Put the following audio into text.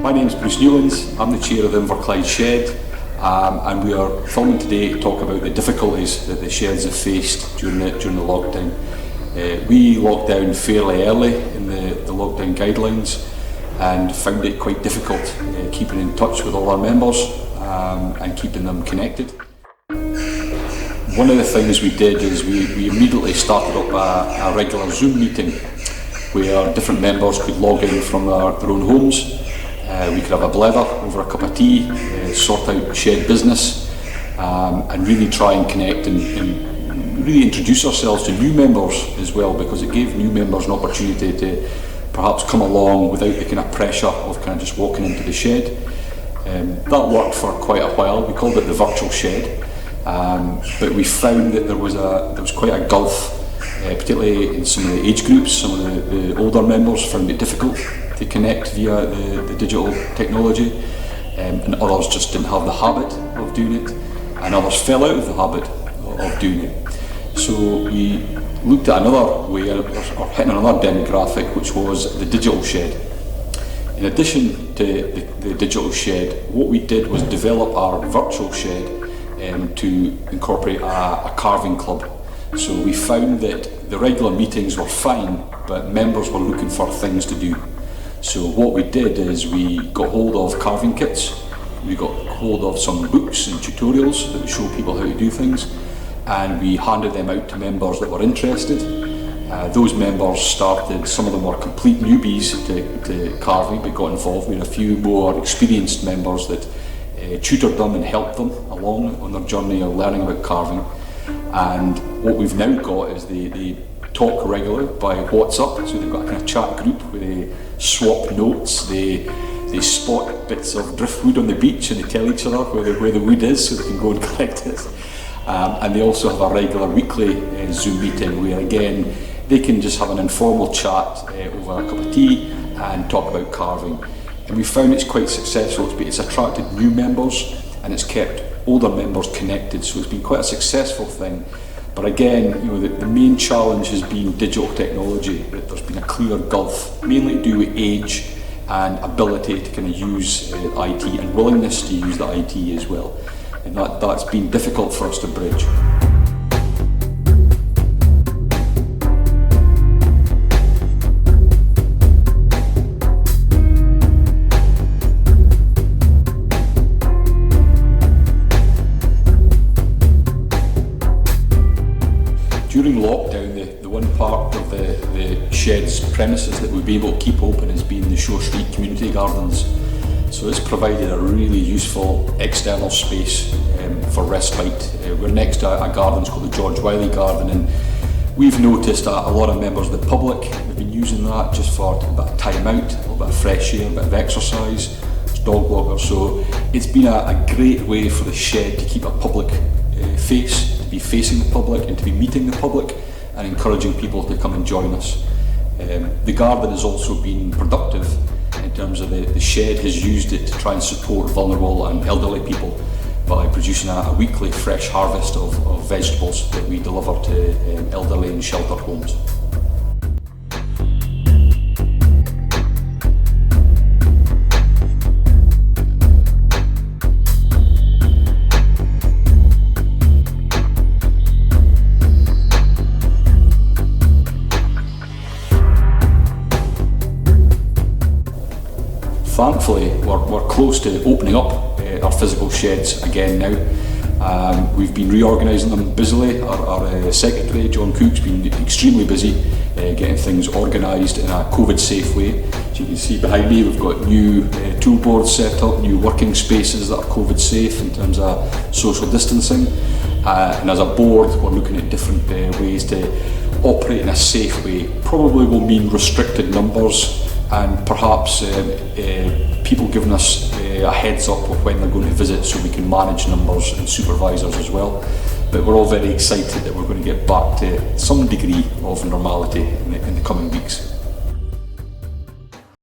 My name is Bruce Newlands. I'm the chair of the Inverclyde Shed, and we are filming today to talk about the difficulties that the sheds have faced during the lockdown. We locked down fairly early in the lockdown guidelines and found it quite difficult keeping in touch with all our members and keeping them connected. One of the things we did is we immediately started up a regular Zoom meeting where different members could log in from their own homes. We could have a blether over a cup of tea, sort out shed business, and really try and connect and really introduce ourselves to new members as well, because it gave new members an opportunity to perhaps come along without the kind of pressure of kind of just walking into the shed. That worked for quite a while. We called it the virtual shed, but we found that there was quite a gulf, particularly in some of the age groups. Some of the older members found it difficult to connect via the digital technology, and others just didn't have the habit of doing it, and others fell out of the habit of doing it. So we looked at another way, or hitting another demographic, which was the digital shed. In addition to the digital shed, what we did was develop our virtual shed to incorporate a carving club. So we found that the regular meetings were fine, but members were looking for things to do. So what we did is we got hold of carving kits, we got hold of some books and tutorials that would show people how to do things, and we handed them out to members that were interested. Those members started, some of them were complete newbies to carving, but got involved. We had a few more experienced members that tutored them and helped them along on their journey of learning about carving. And what we've now got is they talk regularly by WhatsApp, so they've got a kind of chat group where they swap notes, they spot bits of driftwood on the beach and they tell each other where the wood is so they can go and collect it. And they also have a regular weekly Zoom meeting where again they can just have an informal chat over a cup of tea and talk about carving. And we found it's quite successful. It's attracted new members and it's kept older members connected, so it's been quite a successful thing. But again, the main challenge has been digital technology. That there's been a clear gulf, mainly to do with age and ability to kind of use IT and willingness to use the IT as well. And that's been difficult for us to bridge. During lockdown, the one part of the shed's premises that we've been able to keep open has been the Shore Street community gardens. So it's provided a really useful external space for respite. We're next to a garden called the George Wiley Garden, and we've noticed that a lot of members of the public have been using that just for a bit of time out, a little bit of fresh air, a bit of exercise. It's dog walkers, so it's been a great way for the shed to keep a public face, to be facing the public and to be meeting the public and encouraging people to come and join us. The garden has also been productive in terms of the shed has used it to try and support vulnerable and elderly people by producing a weekly fresh harvest of vegetables that we deliver to elderly and sheltered homes. Thankfully, we're close to opening up our physical sheds again now. We've been reorganising them busily. Our secretary, John Cook's been extremely busy getting things organised in a COVID-safe way. As you can see behind me, we've got new tool boards set up, new working spaces that are COVID-safe in terms of social distancing. And as a board, we're looking at different ways to operate in a safe way. Probably will mean restricted numbers, and perhaps people giving us a heads up of when they're going to visit so we can manage numbers and supervisors as well. But we're all very excited that we're going to get back to some degree of normality in the coming weeks.